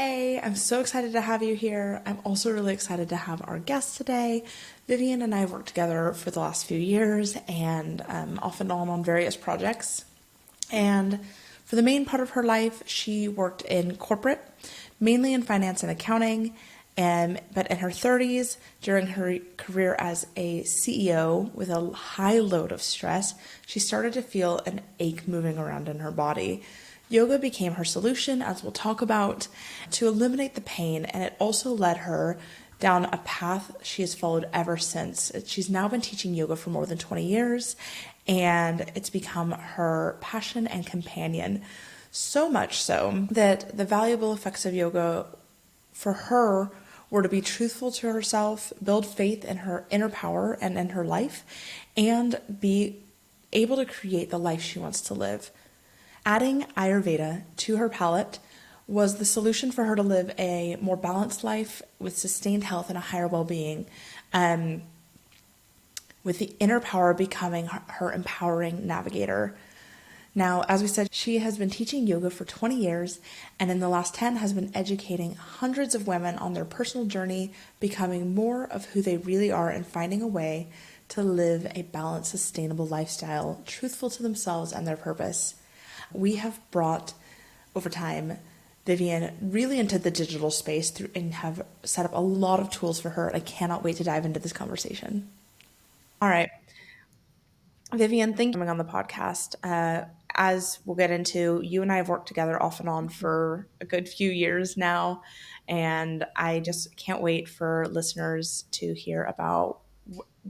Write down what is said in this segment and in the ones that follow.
Hey, I'm so excited to have you here. I'm also really excited to have our guest today. Vivian and I have worked together for the last few years and off and on various projects. And for the main part of her life, she worked in corporate, mainly in finance and accounting. But in her 30s, during her career as a CEO with a high load of stress, she started to feel an ache moving around in her body. Yoga became her solution, as we'll talk about, to eliminate the pain, and it also led her down a path she has followed ever since. She's now been teaching yoga for more than 20 years, and it's become her passion and companion. So much so that the valuable effects of yoga for her were to be truthful to herself, build faith in her inner power and in her life, and be able to create the life she wants to live. Adding Ayurveda to her palette was the solution for her to live a more balanced life with sustained health and a higher well-being, with the inner power becoming her empowering navigator. Now, as we said, she has been teaching yoga for 20 years, and in the last 10 has been educating hundreds of women on their personal journey, becoming more of who they really are and finding a way to live a balanced, sustainable lifestyle, truthful to themselves and their purpose. We have brought, over time, Vivian really into the digital space and have set up a lot of tools for her. I cannot wait to dive into this conversation. All right. Vivian, thank you for coming on the podcast. As we'll get into, you and I have worked together off and on for a good few years now, and I just can't wait for listeners to hear about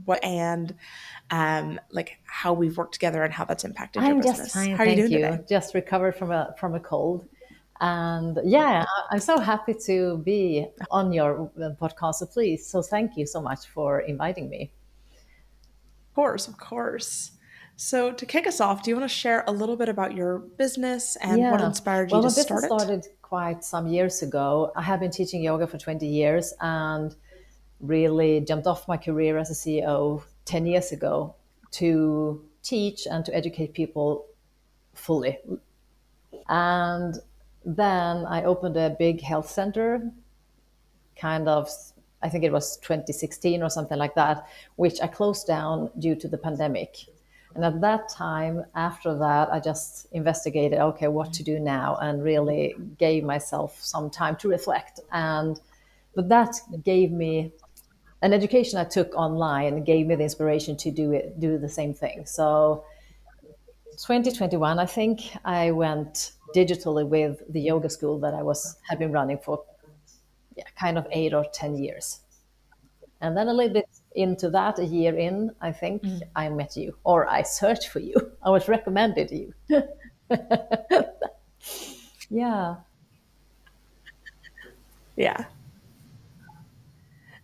what and like how we've worked together and how that's impacted your I'm just business. fine, How are you thank doing today? you. Just recovered from a cold, and yeah, I'm so happy to be on your podcast. So please, so thank you so much for inviting me. Of course, of course. So to kick us off, do you want to share a little bit about your business and what Yeah, inspired you well, to my business start it? started quite some years ago. I have been teaching yoga for 20 years and really jumped off my career as a CEO 10 years ago to teach and to educate people fully. And then I opened a big health center, kind of, I think it was 2016 or something like that, which I closed down due to the pandemic. And at that time, after that, I just investigated, okay, what to do now, and really gave myself some time to reflect. But that gave me an education I took online, gave me the inspiration to do the same thing. So 2021, I think I went digitally with the yoga school that had been running for, yeah, kind of 8 or 10 years. And then a little bit into that, a year in, I think I met you, or I searched for you. I was recommended you. Yeah. Yeah.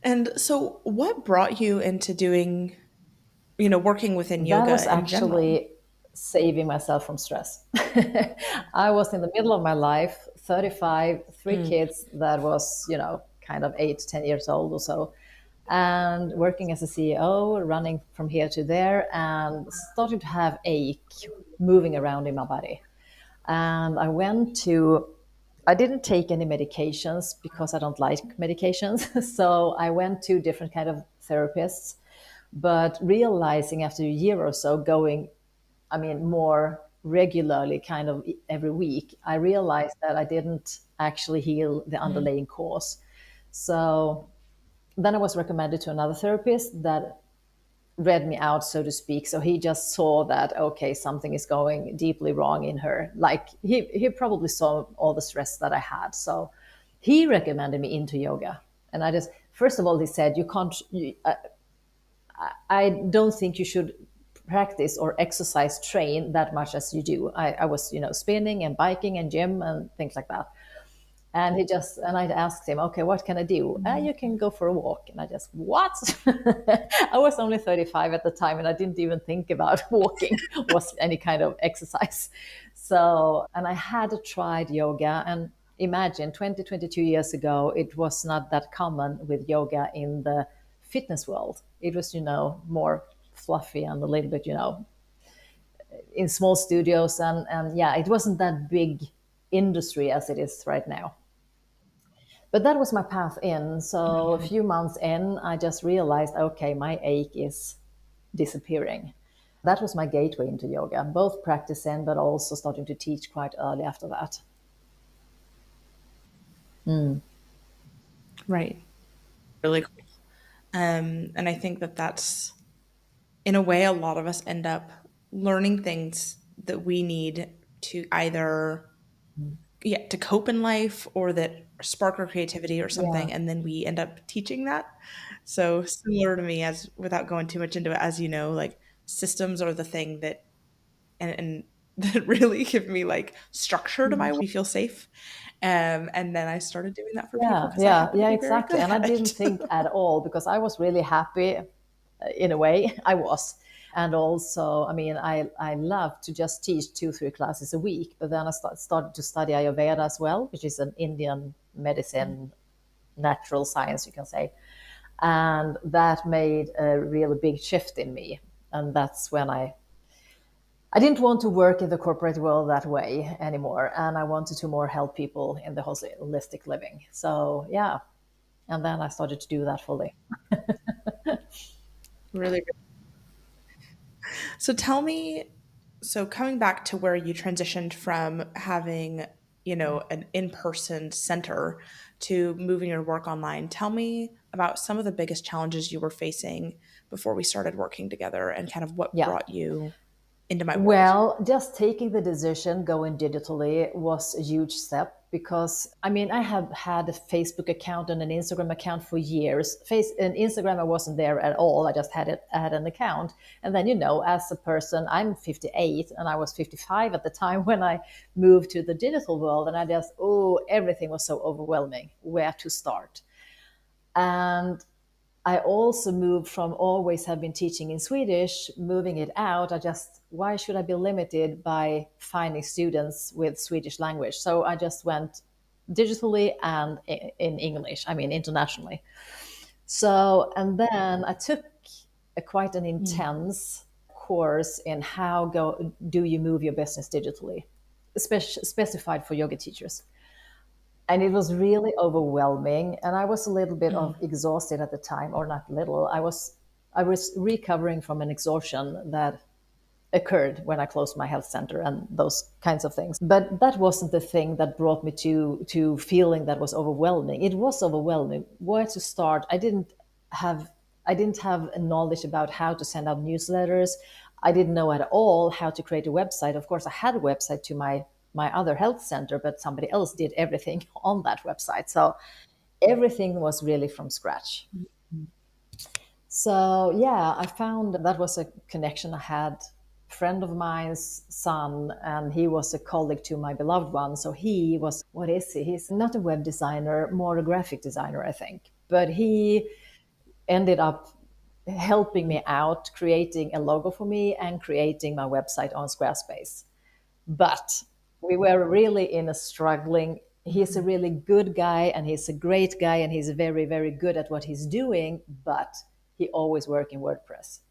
And so what brought you into doing, working within That was yoga in general? actually saving myself from stress. I was in the middle of my life, 35, three kids that was, kind of 8, 10 years old or so, and working as a CEO, running from here to there, and starting to have ache moving around in my body. And I didn't take any medications because I don't like medications. So I went to different kind of therapists, but realizing after a year or so going, I mean, more regularly, kind of every week, I realized that I didn't actually heal the underlying cause. So then I was recommended to another therapist that read me out, so to speak. So he just saw that, okay, something is going deeply wrong in her. Like he probably saw all the stress that I had. So he recommended me into yoga. And I just, first of all, he said, you can't, I don't think you should practice or exercise train that much as you do. I was, spinning and biking and gym and things like that. And I asked him, okay, what can I do? You can go for a walk. And I just, what? I was only 35 at the time and I didn't even think about walking was any kind of exercise. So, and I had tried yoga, and imagine 20, 22 years ago, it was not that common with yoga in the fitness world. It was, more fluffy and a little bit, in small studios. And yeah, it wasn't that big industry as it is right now. But that was my path in. So a few months in, I just realized, okay, my ache is disappearing. That was my gateway into yoga, both practicing but also starting to teach quite early after that. Right. Really cool. And I think that that's, in a way, a lot of us end up learning things that we need to either, yeah, to cope in life or that spark our creativity or Yeah. something, and then we end up teaching that. So similar to me, as without going too much into it, as you know, like systems are the thing that and that really give me like structure to my work, me feel safe. And then I started doing that for people Yeah, because I yeah, happen to yeah, be very exactly. good And I at didn't it. think at all because I was really happy in a way. I was. And also, I mean, I love to just teach 2, 3 classes a week. But then I started to study Ayurveda as well, which is an Indian medicine, natural science, you can say. And that made a really big shift in me. And that's when I didn't want to work in the corporate world that way anymore. And I wanted to more help people in the holistic living. So, yeah. And then I started to do that fully. Really good. So tell me, so coming back to where you transitioned from having, an in-person center to moving your work online, tell me about some of the biggest challenges you were facing before we started working together and kind of what Yeah. brought you into my world. Well, just taking the decision going digitally was a huge step because I mean, I have had a Facebook account and an Instagram account for years. And Instagram, I wasn't there at all. I just had an account. And then, as a person, I'm 58 and I was 55 at the time when I moved to the digital world. And everything was so overwhelming. Where to start? And I also moved from always have been teaching in Swedish, moving it out. Why should I be limited by finding students with Swedish language? So I just went digitally and in English, I mean, internationally. So, and then I took quite an intense course in do you move your business digitally, specified for yoga teachers. And it was really overwhelming, and I was a little bit of exhausted at the time, or not little. I was recovering from an exhaustion that occurred when I closed my health center and those kinds of things. But that wasn't the thing that brought me to feeling that was overwhelming. It was overwhelming. Where to start? Have I didn't have knowledge about how to send out newsletters. I didn't know at all how to create a website. Of course, I had a website to my other health center, but somebody else did everything on that website. So everything was really from scratch. So yeah, I found that was a connection I had. Friend of mine's son, and he was a colleague to my beloved one. So he was, what is he? He's not a web designer, more a graphic designer, I think. But he ended up helping me out, creating a logo for me and creating my website on Squarespace. But we were really in a struggling. He's a really good guy and he's a great guy and he's very, very good at what he's doing, but he always worked in WordPress.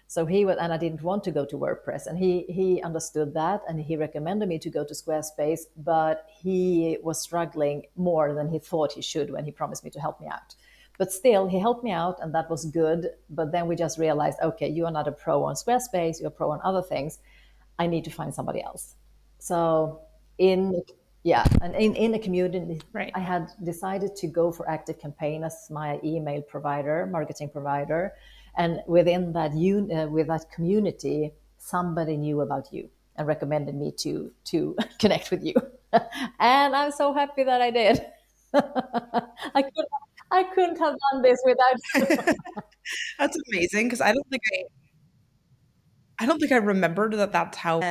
So he was, and I didn't want to go to WordPress, and he understood that, and he recommended me to go to Squarespace. But he was struggling more than he thought he should when he promised me to help me out. But still, he helped me out, and that was good. But then we just realized, okay, you are not a pro on Squarespace; you're a pro on other things. I need to find somebody else. So in yeah, and in a community, Right. I had decided to go for Active Campaign as my email provider, marketing provider, and within that with that community, somebody knew about you and recommended me to connect with you, and I'm so happy that I did. I couldn't have done this without you. That's amazing because I don't think I remembered that that's how.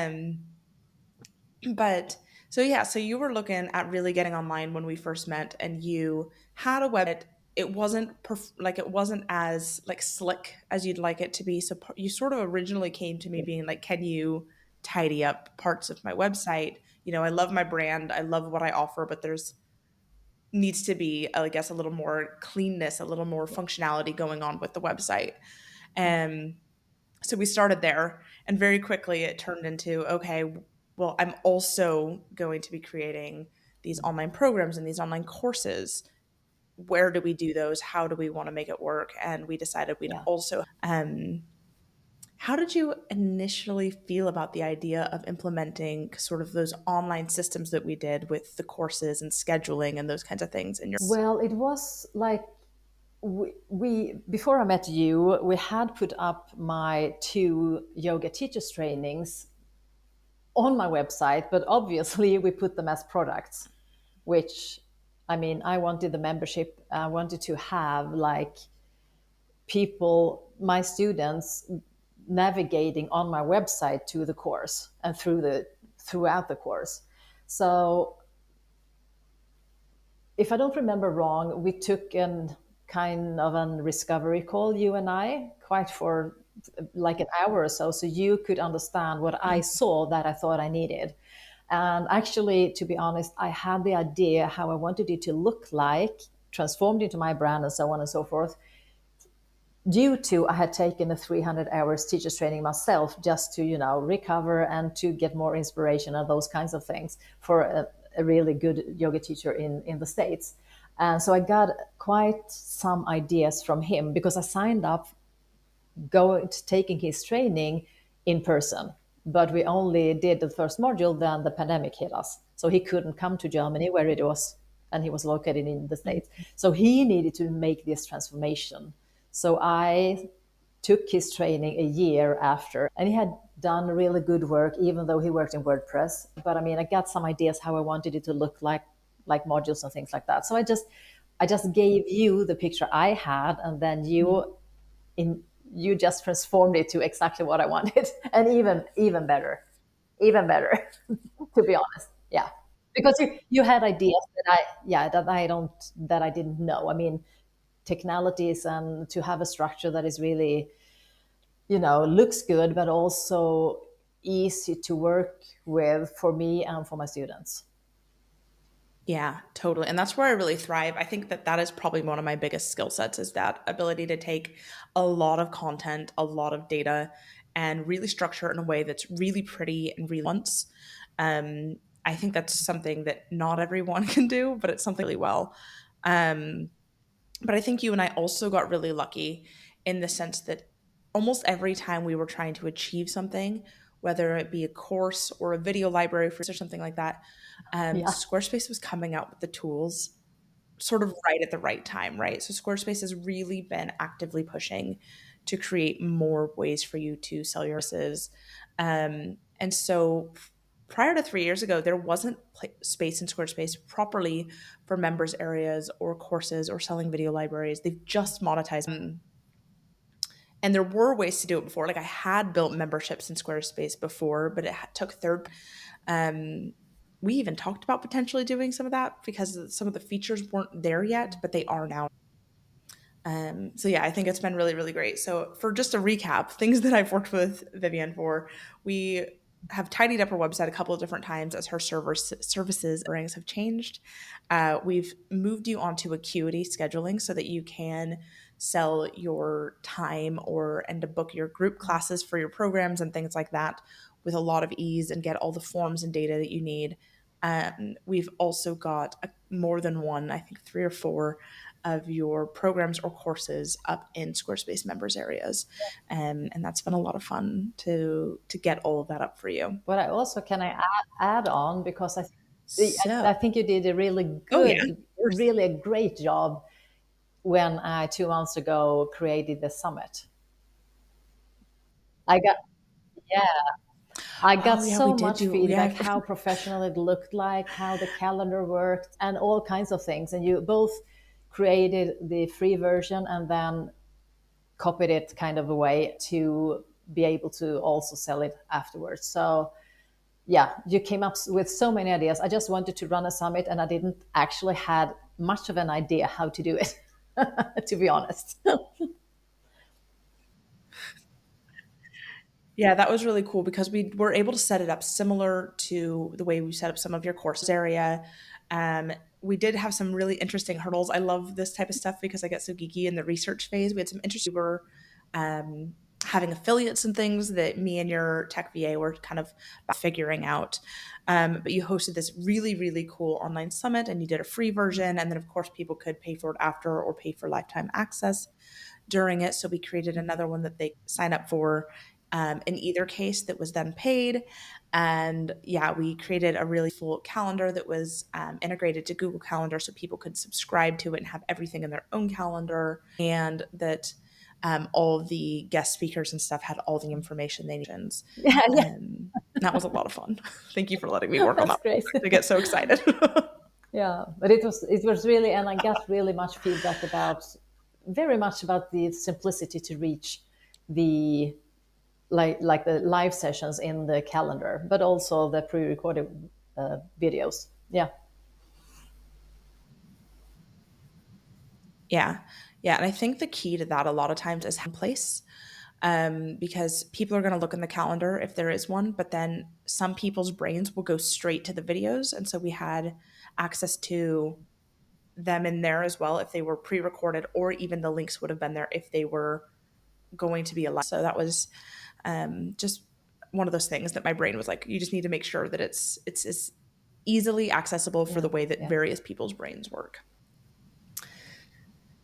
But so yeah, so you were looking at really getting online when we first met, and you had a web. It wasn't like it wasn't as like slick as you'd like it to be. So you sort of originally came to me being like, "Can you tidy up parts of my website? I love my brand, I love what I offer, but there's needs to be, I guess, a little more cleanness, a little more functionality going on with the website." And so we started there, and very quickly it turned into, okay, well, I'm also going to be creating these online programs and these online courses. where do we do those? How do we want to make it work? And we decided we'd Yeah. also. How did you initially feel about the idea of implementing sort of those online systems that we did with the courses and scheduling and those kinds of things in your? Well, it was like we before I met you, we had put up my two yoga teachers trainings on my website, but obviously we put them as products, which I mean, I wanted the membership. I wanted to have like people, my students, navigating on my website to the course and throughout the course. So if I don't remember wrong, we took an kind of an discovery call, you and I, quite for like an hour or so, so you could understand what I saw that I thought I needed. And actually, to be honest, I had the idea how I wanted it to look like, transformed into my brand and so on and so forth, due to I had taken a 300 hours teachers training myself just to, you know, recover and to get more inspiration and those kinds of things for a really good yoga teacher in the States. And so I got quite some ideas from him because I signed up going to taking his training in person. But we only did the first module, then the pandemic hit us. So he couldn't come to Germany where it was, and he was located in the States. So he needed to make this transformation. So I took his training a year after, and he had done really good work, even though he worked in WordPress. But I mean, I got some ideas how I wanted it to look like modules and things like that. So I just gave you the picture I had, and then in you just transformed it to exactly what I wanted, and even better, even better, to be honest. Yeah, because you had ideas that I didn't know. I mean, technicalities and to have a structure that is really, you know, looks good, but also easy to work with for me and for my students. Yeah, totally. And that's where I really thrive. I think that that is probably one of my biggest skill sets is that ability to take a lot of content, a lot of data, and really structure it in a way that's really pretty and really once. Um, I think that's something that not everyone can do, but it's something really well. Um, but I think you and I also got really lucky in the sense that almost every time we were trying to achieve something, whether it be a course or a video library for or something like that, Yeah, Squarespace was coming out with the tools sort of right at the right time, right? So Squarespace has really been actively pushing to create more ways for you to sell your services. And so prior to 3 years ago, there wasn't space in Squarespace properly for members areas or courses or selling video libraries. They've just monetized them. And there were ways to do it before. Like I had built memberships in Squarespace before, but it took third. Um, we even talked about potentially doing some of that because some of the features weren't there yet, but they are now. So yeah, I think it's been really, really great. So for just a recap, things that I've worked with Vivian for, we have tidied up her website a couple of different times as her services offerings have changed. We've moved you onto Acuity scheduling so that you can sell your time or and to book your group classes for your programs and things like that with a lot of ease and get all the forms and data that you need. We've also got more than one, I think three or four of your programs or courses up in Squarespace members areas, and that's been a lot of fun to get all of that up for you. but I also can add on because So, I think you did a really oh yeah, good, of course. really a great job when I 2 months ago created the summit. I got yeah, I got Oh yeah, we so did much do. Yeah, feedback how professional it looked like, how the calendar worked, and all kinds of things. And you both created the free version and then copied it kind of a way to be able to also sell it afterwards. So yeah, you came up with so many ideas. I just wanted to run a summit and I didn't actually had much of an idea how to do it, to be honest. yeah, that was really cool because we were able to set it up similar to the way we set up some of your courses area. Um, we did have some really interesting hurdles. I love this type of stuff because I get so geeky in the research phase. We had some interesting. We were having affiliates and things that me and your tech VA were kind of figuring out. But you hosted this really, really cool online summit and you did a free version. And then, of course, people could pay for it after or pay for lifetime access during it. So we created another one that they sign up for in either case that was then paid. And yeah, we created a really full calendar that was integrated to Google Calendar so people could subscribe to it and have everything in their own calendar. And that all of the guest speakers and stuff had all the information they needed. Yeah, yeah, That was a lot of fun. Thank you for letting me work on that's that great. project. I get so excited. Yeah, but it was really, and I got really much feedback about very much about the simplicity to reach the like the live sessions in the calendar, but also the pre-recorded videos. Yeah. Yeah. Yeah. And I think the key to that a lot of times is in place, because people are going to look in the calendar if there is one, but then some people's brains will go straight to the videos. And so we had access to them in there as well if they were pre recorded, or even the links would have been there if they were going to be alive. So that was just one of those things that my brain was like, you just need to make sure that it's as easily accessible for Yeah, the way that yeah. various people's brains work.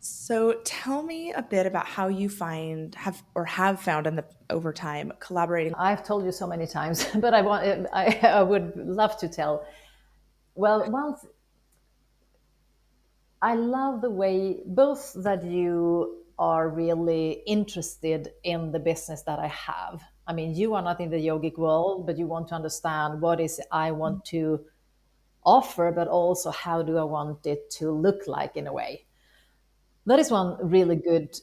So tell me a bit about how you have found in the over time collaborating. I've told you so many times, but I would love to tell. Well, once I love the way both that you are really interested in the business that I have. I mean, you are not in the yogic world, but you want to understand what is I want to offer, but also how do I want it to look like in a way. That is one really good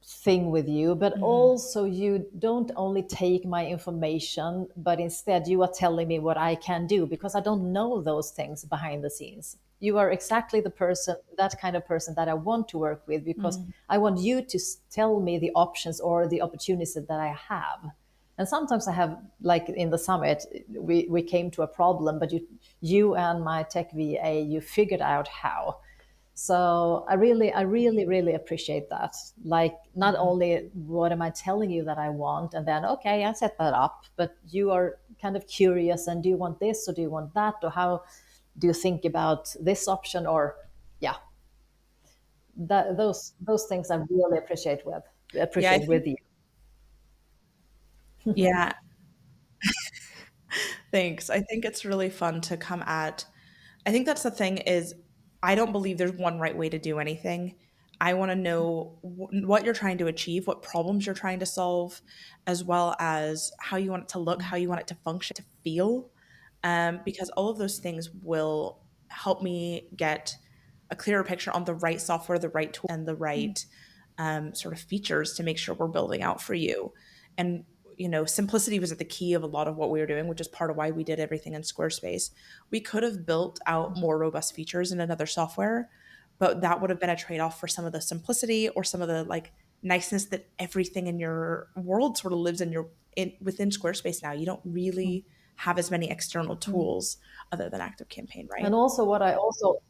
thing with you, but Mhm. also you don't only take my information, but instead you are telling me what I can do because I don't know those things behind the scenes. You are exactly the person, that kind of person that I want to work with because Mhm. I want you to tell me the options or the opportunities that I have. And sometimes I have, like in the summit, we came to a problem, but you and my tech VA, you figured out how. So I really appreciate that. Like, not Mhm. only what am I telling you that I want, and then okay, I set that up, but you are kind of curious and do you want this or do you want that or how do you think about this option or yeah, those things I really Yeah, I appreciate think with you. yeah, thanks. I think it's really fun to come at. I think that's the thing is I don't believe there's one right way to do anything. I want to know what you're trying to achieve, what problems you're trying to solve, as well as how you want it to look, how you want it to function, to feel, because all of those things will help me get a clearer picture on the right software, the right tool, and the right sort of features to make sure we're building out for you. And simplicity was at the key of a lot of what we were doing, which is part of why we did everything in Squarespace. We could have built out more robust features in another software, but that would have been a trade-off for some of the simplicity or some of the like niceness that everything in your world sort of lives in within Squarespace now. You don't really have as many external tools other than ActiveCampaign, And right? also what I also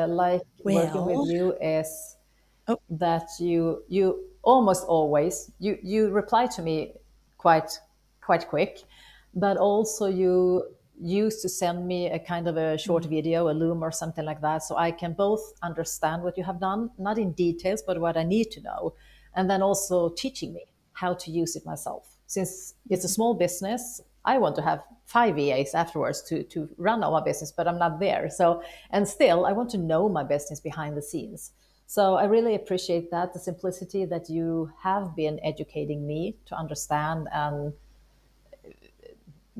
like working with Well, you is oh, that you almost always you reply to me quite quick, but also you used to send me a kind of a short mm, video, a loom or something like that, so I can both understand what you have done, not in details, but what I need to know, and then also teaching me how to use it myself. Since it's a small business, I want to have 5 VAs afterwards to run our business, but I'm not there. So, and still, I want to know my business behind the scenes. So I really appreciate that, the simplicity that you have been educating me to understand and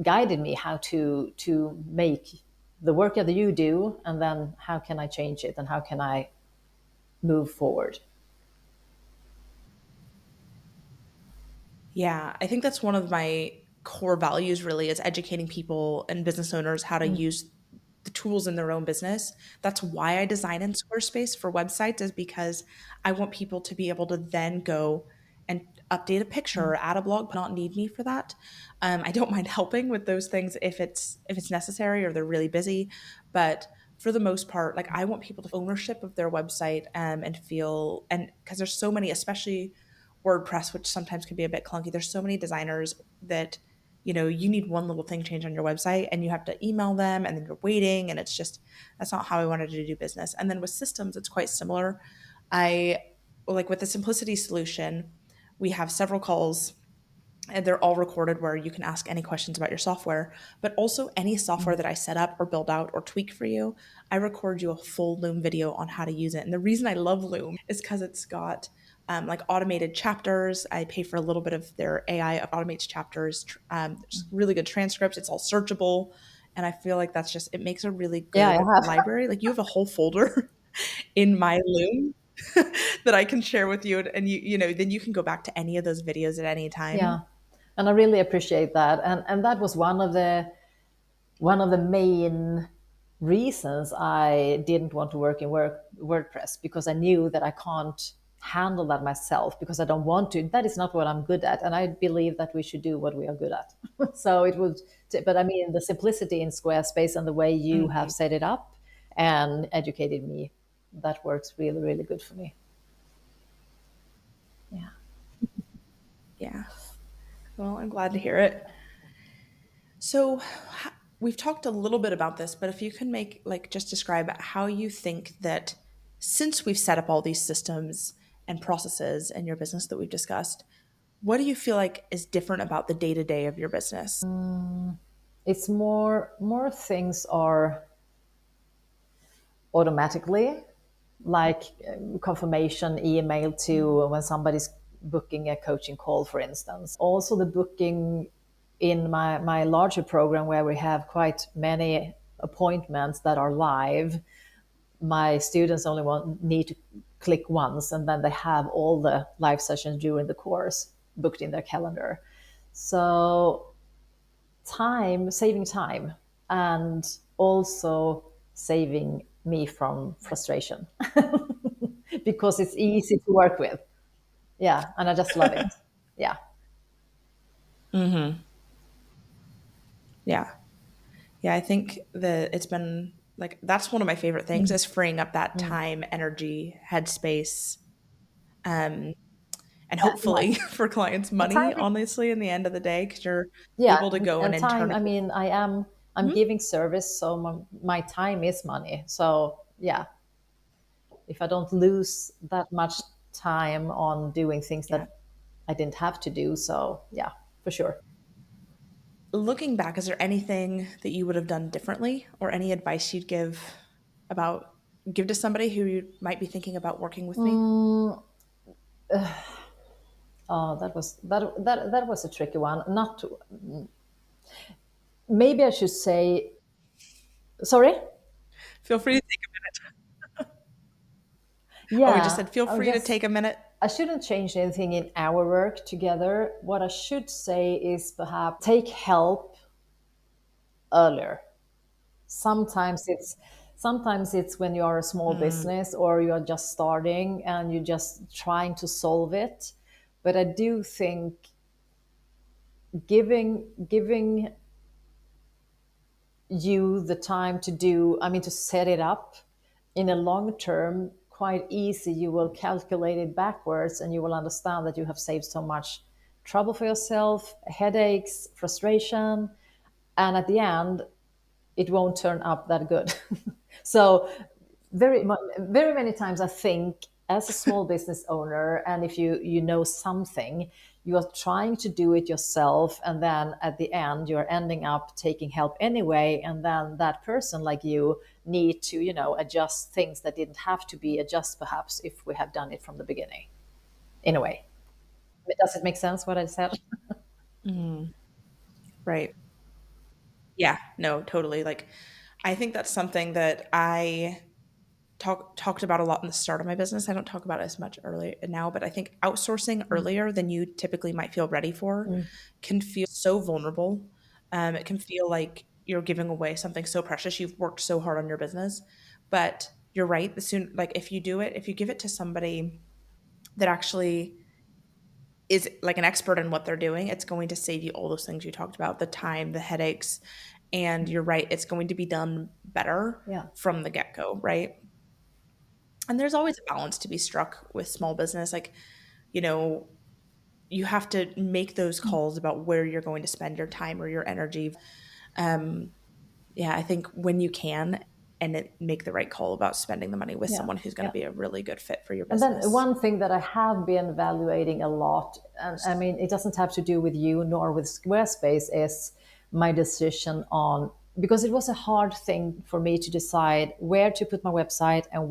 guided me how to make the work that you do, and then how can I change it and how can I move forward. yeah, I think that's one of my core values really is educating people and business owners how to use the tools in their own business. That's why I design in Squarespace for websites is because I want people to be able to then go and update a picture or add a blog, not need me for that. I don't mind helping with those things if it's necessary or they're really busy, but for the most part, like I want people to ownership of their website and feel and because there's so many, especially WordPress, which sometimes can be a bit clunky. There's so many designers that, you need one little thing changed on your website and you have to email them and then you're waiting. And it's just, that's not how I wanted to do business. And then with systems, it's quite similar. I like with the Simplicity solution, we have several calls and they're all recorded where you can ask any questions about your software, but also any software that I set up or build out or tweak for you. I record you a full Loom video on how to use it. And the reason I love Loom is because it's got like automated chapters. I pay for a little bit of their AI automates chapters. There's really good transcripts. It's all searchable. And I feel like that's just, it makes a really Yeah, good I have. library. Like you have a whole folder in my Loom that I can share with you. And then you can go back to any of those videos at any Yeah, time. and I really appreciate that. And that was one of the main reasons I didn't want to work in WordPress, because I knew that I can't handle that myself, because I don't want to. That is not what I'm good at, and I believe that we should do what we are good at. So it would, but I mean, the simplicity in Squarespace and the way you have set it up and educated me, that works really, really good for me. Yeah. Yeah. Well, I'm glad to hear it. So, we've talked a little bit about this, but if you can just describe how you think that since we've set up all these systems and processes in your business that we've discussed, what do you feel like is different about the day to day of your business? It's more things are automatically, like confirmation email to when somebody's booking a coaching call, for instance. Also, the booking in my larger program, where we have quite many appointments that are live, my students only need to click once, and then they have all the live sessions during the course booked in their calendar. So saving time, and also saving me from frustration because it's easy to work with. Yeah, and I just love it. Yeah. Yeah. Yeah, I think that it's been like that's one of my favorite things is freeing up that Mm. time, energy, headspace, um, and And hopefully for clients money, time, honestly, in the end of the day, because you're yeah, able to go and and time. I internally. mean, I'm Mhm. giving service, so my time is money. So yeah, if I don't lose that much time on doing things Yeah. that I didn't have to do, so yeah, for sure. Looking back, is there anything that you would have done differently or any advice you'd about give to somebody who might be thinking about working with me? Oh, that was a tricky one. Not to, maybe I should say sorry. Feel free to take a minute. Oh, I just Yeah, said feel I free to just take a minute. I shouldn't change anything in our work together. What I should say is perhaps take help earlier. Sometimes it's when you are a small business or you are just starting and you're just trying to solve it. But I do think giving you the time to to set it up in a long term, quite easy. You will calculate it backwards and you will understand that you have saved so much trouble for yourself, headaches, frustration. And at the end, it won't turn up that good. So very many times I think, as a small business owner, and if you know something, you are trying to do it yourself, and then at the end you're ending up taking help anyway, and then that person like you need to adjust things that didn't have to be adjusted, perhaps, if we have done it from the beginning. In a way, does it make sense what I said? Right. Yeah, no, totally. Like, I think that's something that I talked about a lot in the start of my business. I don't talk about it as much earlier now, but I think outsourcing earlier than you typically might feel ready for can feel so vulnerable. It can feel like you're giving away something so precious. You've worked so hard on your business, but you're right. The soon, like if you do it, if you give it to somebody that actually is like an expert in what they're doing, it's going to save you all those things you talked about, the time, the headaches, and you're right, it's going to be done better Yeah. from the get-go, right? And there's always a balance to be struck with small business. Like, you know, you have to make those calls about where you're going to spend your time or your energy. Um, yeah, I think when you can make the right call about spending the money with Yeah, someone who's going to yeah. be a really good fit for your And then business. one thing that I have been evaluating a lot, and I mean, it doesn't have to do with you nor with Squarespace, is my decision on, because it was a hard thing for me to decide where to put my website and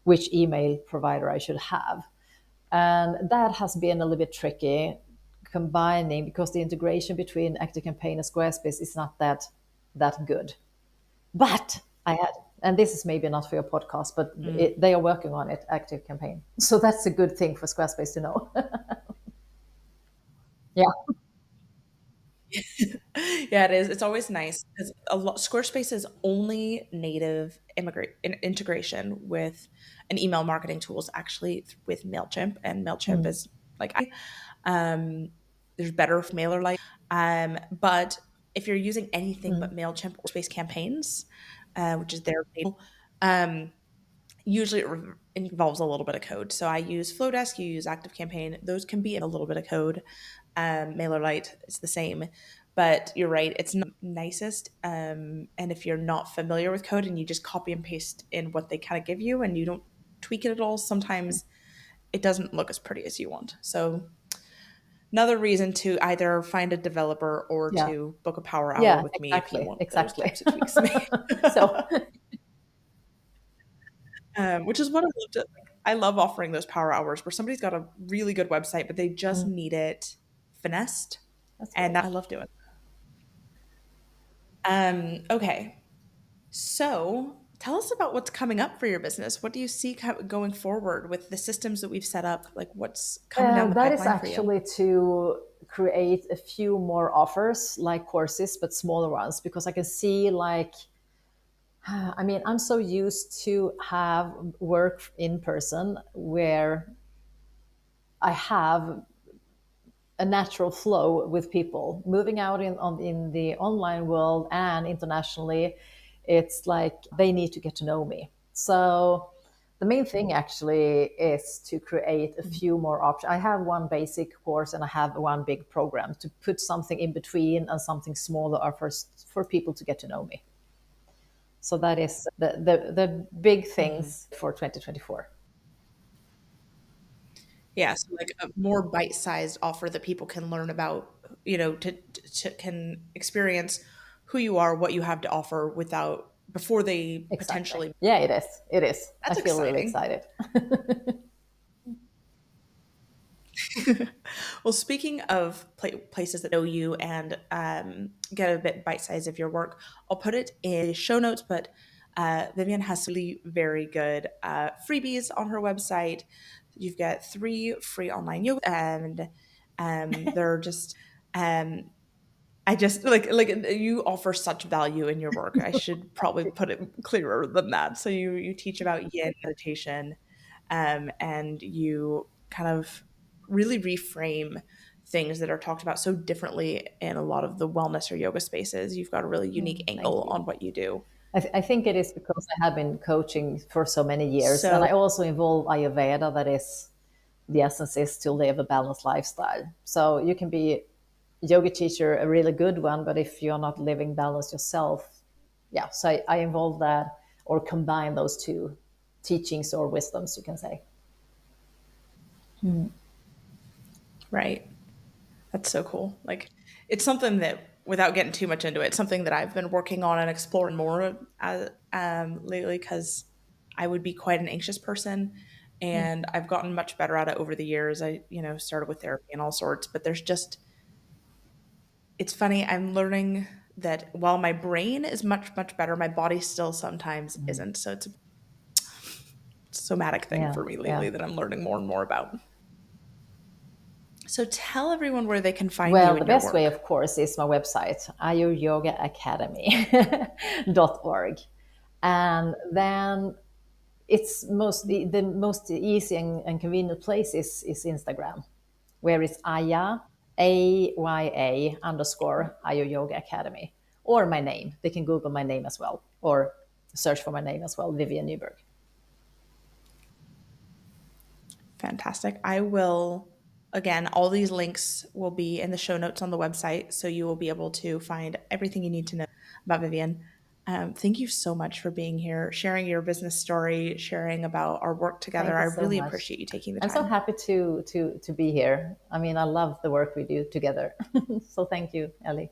which email provider I should have. And that has been a little bit tricky combining, because the integration between ActiveCampaign and Squarespace is not that good. But I had, and this is maybe not for your podcast, but they are working on it, Active Campaign. So that's a good thing for Squarespace to know. Yeah. Yeah, it is. It's always nice because a lot Squarespace's only native integration with an email marketing tool is actually with Mailchimp, and Mailchimp Mm, is like um, there's better MailerLite, but if you're using anything but mm, Mailchimp or Space Campaigns, which is their um, usually involves a little bit of code. So I use Flowdesk, you use ActiveCampaign. Those can be a little bit of code. MailerLite is the same, but you're right, it's not nicest. And if you're not familiar with code and you just copy and paste in what they kind of give you and you don't tweak it at all, sometimes it doesn't look as pretty as you want. So another reason to either find a developer or yeah. to book a power hour Yeah, with me if you exactly. want those Exactly. types of tweaks made. So, Which is what I love to, like, I love offering those power hours where somebody's got a really good website, but they just need it finessed. that's And great. I love doing. Okay. So tell us about what's coming up for your business. What do you see going forward with the systems that we've set up? Like what's coming down the That is pipeline for you? actually to create a few more offers, like courses, but smaller ones, because I can see, like, I mean, I'm so used to have work in person where I have a natural flow with people. Moving out in the online world and internationally, it's like they need to get to know me. So the main thing actually is to create a few more options. I have one basic course and I have one big program, to put something in between and something smaller for people to get to know me. So that is the big Mhm. things for 2024. Yeah, so like a more bite-sized offer that people can learn about, to can experience who you are, what you have to offer without before they Exactly. potentially. Yeah, it is. It is. I That's feel really exciting. excited. Well, speaking of places that know you and get a bit bite size of your work, I'll put it in the show notes. But Vivian has really very good freebies on her website. You've got 3 free online yoga, and they're just um, I just like you offer such value in your work. I should probably put it clearer than that. So you teach about yin meditation, and you kind of really reframe things that are talked about so differently in a lot of the wellness or yoga spaces. You've got a really unique Thank angle you. on what you do. I think it is because I have been coaching for so many years, and So I also involve Ayurveda. That is, the essence is to live a balanced lifestyle. So you can be a yoga teacher, a really good one, but if you're not living balance yourself, yeah. So I involve that, or combine those two teachings or wisdoms, you can say. right, that's so cool. Like it's something that without getting too much into it, something that I've been working on and exploring more lately because I would be quite an anxious person and I've gotten much better at it over the years. I, started with therapy and all sorts, but there's just it's funny, I'm learning that while my brain is much, much better, my body still sometimes isn't. So it's a somatic thing Yeah, for me yeah. lately that I'm learning more and more about. So tell everyone where they can find you Well, the and your best way, work. of course, is my website, ayuryogaacademy.org. And then it's the most easy and convenient place is Instagram, where it's AYA underscore Ayur Yoga Academy, or my name. They can Google my name as well, or search for my name as well, Vivian Nyberg. Fantastic. I will Again, all these links will be in the show notes on the website, so you will be able to find everything you need to know about Vivian. Thank you so much for being here, sharing your business story, sharing about our work together. Thank I you so really much. appreciate you taking the I'm so time. happy to be here. I mean, I love the work we do together. So thank you, Ellie.